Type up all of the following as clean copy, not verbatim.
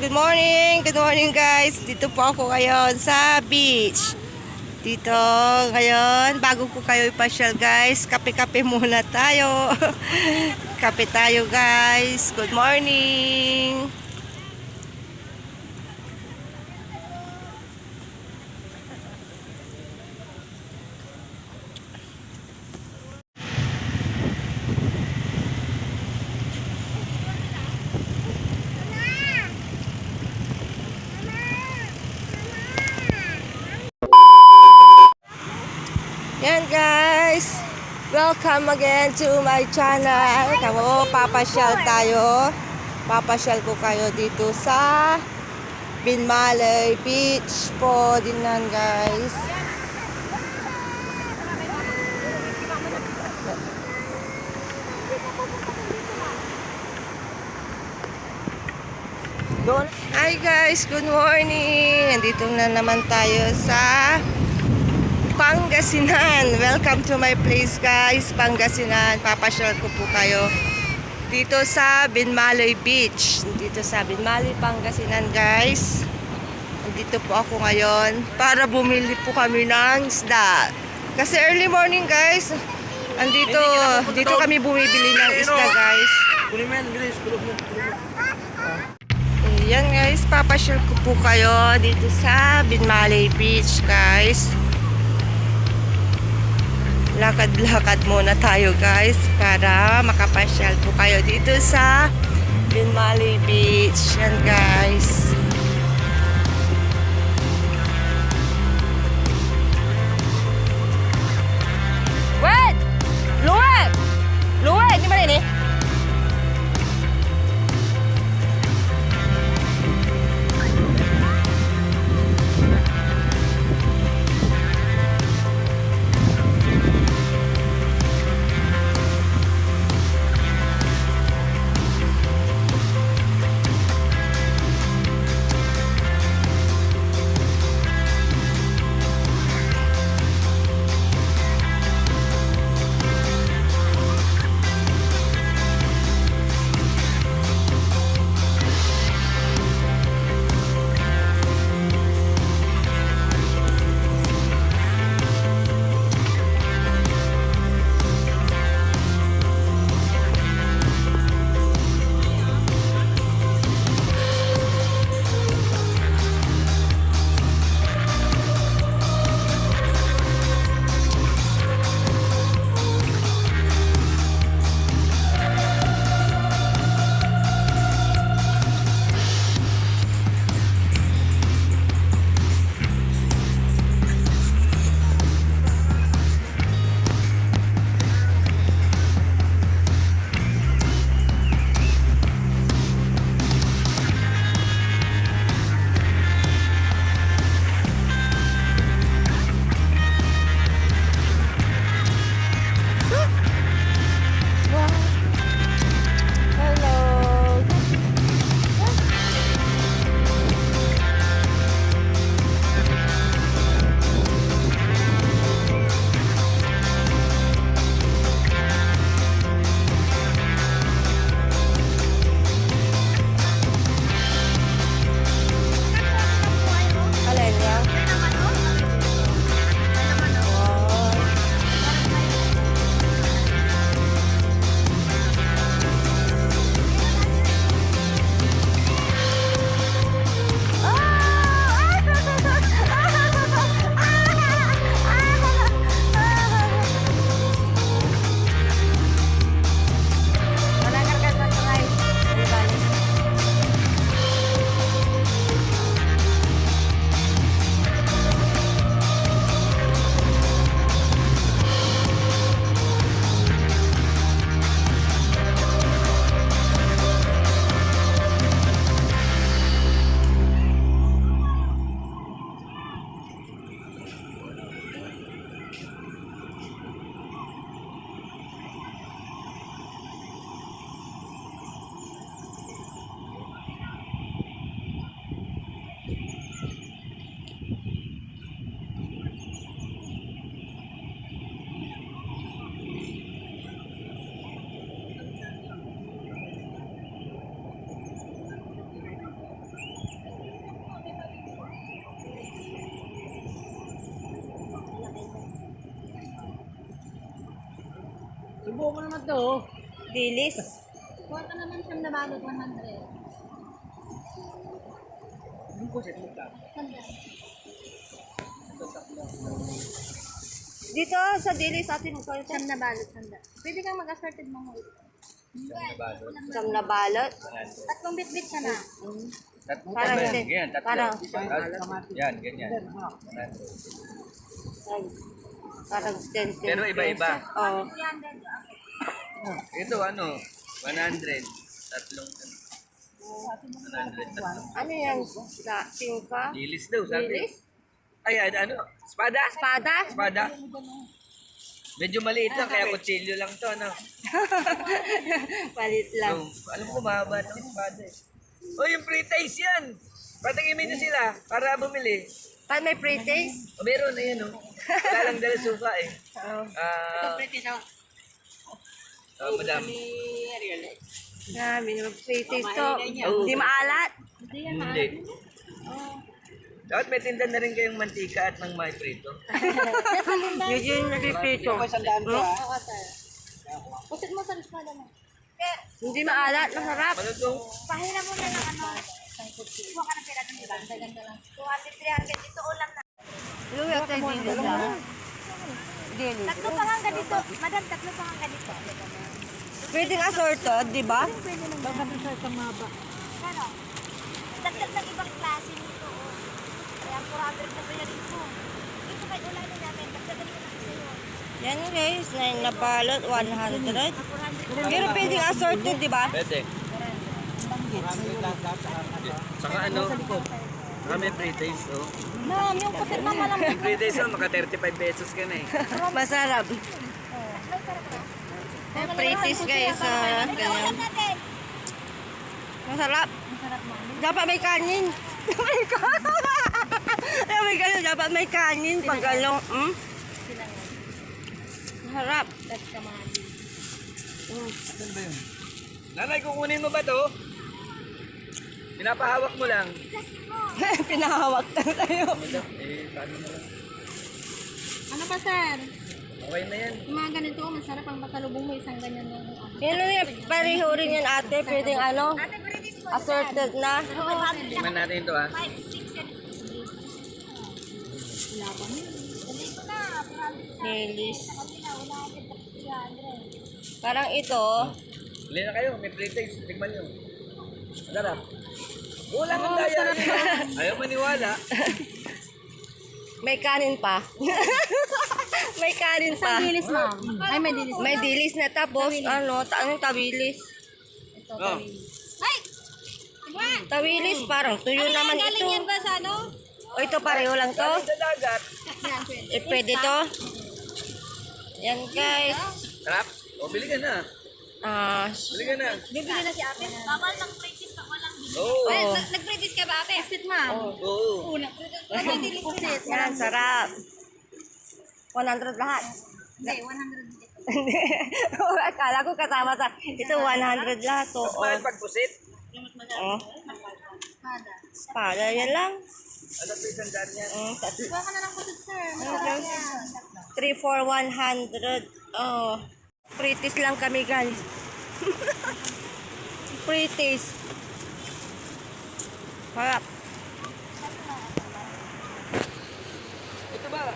good morning. Good morning guys. Dito po ako ngayon sa beach. Dito ngayon, bago ko kayo ipasyal guys, kape-kape muna tayo. Kape tayo guys. Good morning. Yan guys, welcome again to my channel. Kamo, papasyal tayo. Papasyal ko kayo dito sa Binmaley Beach po dinan guys. Hi guys, good morning. Nandito na naman tayo sa Pangasinan. Welcome to my place guys, Pangasinan. Papasyal ko po kayo dito sa Binmaley Beach. Dito sa Binmaley, Pangasinan guys. Dito po ako ngayon para bumili po kami ng isda. Kasi early morning guys, dito kami bumibili ng isda guys. Yan guys, papasyal ko po kayo dito sa Binmaley Beach guys. Lakad-lakad muna tayo guys para makapasyal po kayo dito sa Binmaley Beach. Yan guys. Wait! Luwag! Luwag! Di ba rin eh? Subukan mo naman to. Dilis. Kuha ka naman siyang nabalot 100. Yung pusit mo ka. Sanda. Dito sa dilis atin mo kayo. Siyang nabalot, sanda. Pwede kang mag-assorted mo mo. Siyam na balot. Tatlong bit-bit ka na. Parang Ganyan, ganyan, tatlo. Parang, Yan, ganyan. ay, parang 10. Pero iba-iba. Oo. Ito ano, 100. Tatlong. 100 tatlong. Ano yan? Tingka? Dilis daw, sabi. Dilis? Ay, ano? Espada? Espada? Espada? Medyo maliit lang, kaya kutsilyo lang to, ano? Palit lang. Alam ko, mahaba ng espada eh. Oh, yung pre-taste yan! Patingin nyo sila, para bumili. Pa may pre-taste? O, meron na yan, oh. Wala lang dala suka eh. Oo. Madam. Grabe, may pre-taste to. Hindi maalat. Hindi. Dapat may tinda na rin kayong mantika at ng may prito. Yun yung nagpiprito. Ako isang daan ko ha. Oo, sir. Pusit mo sa espada mo. Hindi maalat, masarap. Malutong. Pahira mo na ng ano. Kuha ka ng pera ng iba. Ganda lang. 200, 300. Dito ulam na. Luya tayo dilis lang. Dilis. Tatlo pa nga dito. Madam, tatlo pa nga dito. Pwedeng assorted, di ba? Pwede naman. Baka sa isang maba. Ano? Dagdag ng ibang klase nito. Oh. Kaya 400 na pala dito. Dito kahit ulanin namin. Dagdagan ko na isa yun. Yan guys, na balot, 100. 400. Pero pwedeng assorted, di ba? Pwede. Saka ano, may pre-taste, oh. Ma'am, yung kapit na malang. May pre-taste, oh, maka 35 pesos ka na eh. Masarap. Pre-taste guys, ganyan. Masarap. Dapat may kanin. May kanin. Dapat may kanin. Pag ano, Masarap. Saan ba yun? Nanay, kukunin mo ba to? Pinapahawak mo lang. Pinahawak na tayo. Eh, paano na lang? Ano pa, sir? Okay na yan. Yung mga ganito, masarap ang pasalubong mo isang ganyan ng ano. Yan yung pareho rin yan ate. Pwedeng ano, assorted na. Tingnan natin ito, ha. Dilis. Parang ito, Huli na kayo, may pre-taste. Tignan nyo. Masarap. Wala kang daya. Ayaw maniwala. may kanin pa. May kanin pa. Dilis, ma'am. Ay, may dilis. May dilis na tapos, anong tawilis? Ito, Oh. Ay! Tawilis, parang tuyo naman ito. Galing yan ba sa ano? O ito pareho lang to? Galing sa dagat. Yan, pwede. Eh, pwede to? Yan guys. Sarap. O, bili ka na. Bili ka na. Bibili na si ate. Bawal ng practice pa walang bibili. Oo. Oo. Nag-practice ka ba ate? Sit, ma'am. Oo. Una. Ano dilis pusit? Yan, sarap. 100 lahat. Hindi, 100 dito. Akala ko kasama sa, ito 100 lahat. So, Mas mahal pag pusit. oh, Espada. espada, yan lang. Ano po isang daan yan? Kuha ka na lang pusit, sir. Masarap yan. 3 for 100. Oh, pretties lang kami guys. Pretties. Harap. Ito ba?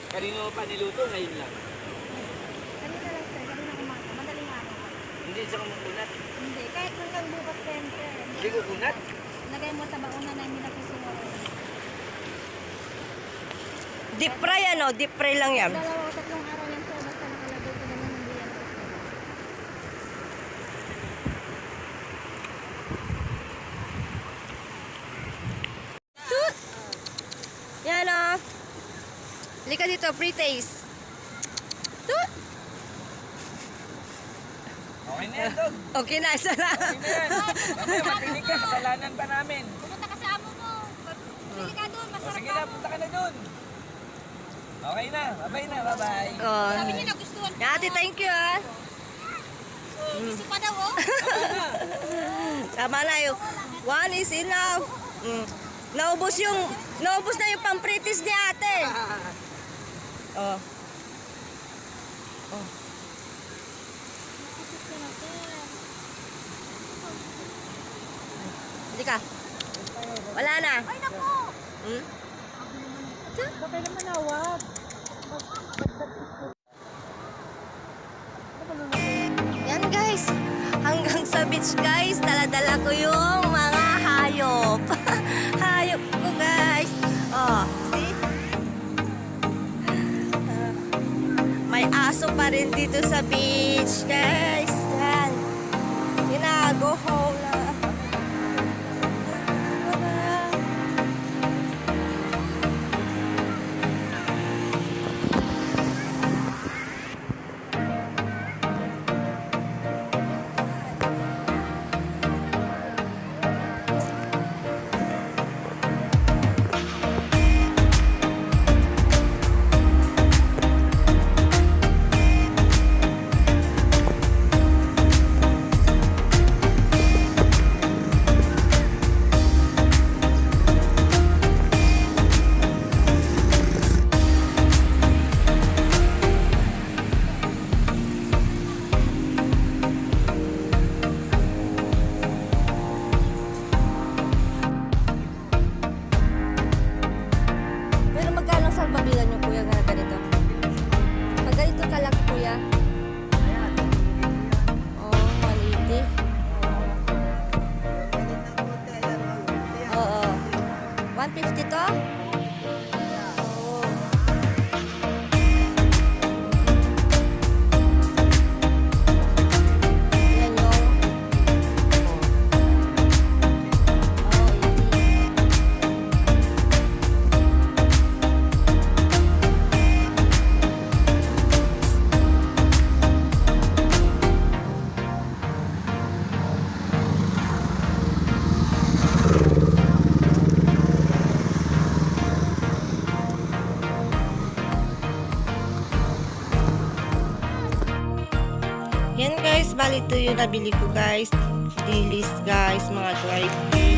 Kanino pa niluto? Ngayon lang. Kanina lang, sir. Kanina umaga. Madaling araw. Hindi siya kumunat. Hindi. Kahit hanggang bukas, sir. Hindi ko kunat. Lagay mo sa bauna na hindi na kusunod. Deep fry ano? Deep fry lang yan. Dalawa o tatlong araw yan, sir. Basta nakalagay ko naman hindi yan. Tut! Yan o. Lika dito, pre-taste. Tut! Okay na yan, Dog. Okay na, isa lang. Okay na yan. Mamaya matinig ka. Kasalanan pa namin. Pumunta ka sa amo mo. Pili ka doon. O, Masarap sige na, punta ka na dun. Okay na. Bye-bye na. Bye-bye. Oh. Sabi niya nagustuhan ko. Ate, thank you ah. Gusto pa daw, oh. Tama na yung one is enough. Naubos na yung pampritis ni ate. Oh. Oh. ka. Wala na. Ay, naku! Hmm? Bakit naman awat? Yan guys. Hanggang sa beach guys, dala-dala ko yung mga hayop. Hayop ko guys. Oh, see? May aso pa rin dito sa beach guys. Yan. Yun na, go home na. Pero magkano sa pabilan yung kuya nga ganito? Pag ganito kalaki kuya? Oh, 180. Oo. 150 to? Oo. Yan yung... Oh, 80. Yan guys, bali ito yung nabili ko guys. Dilis guys, mga dry fish.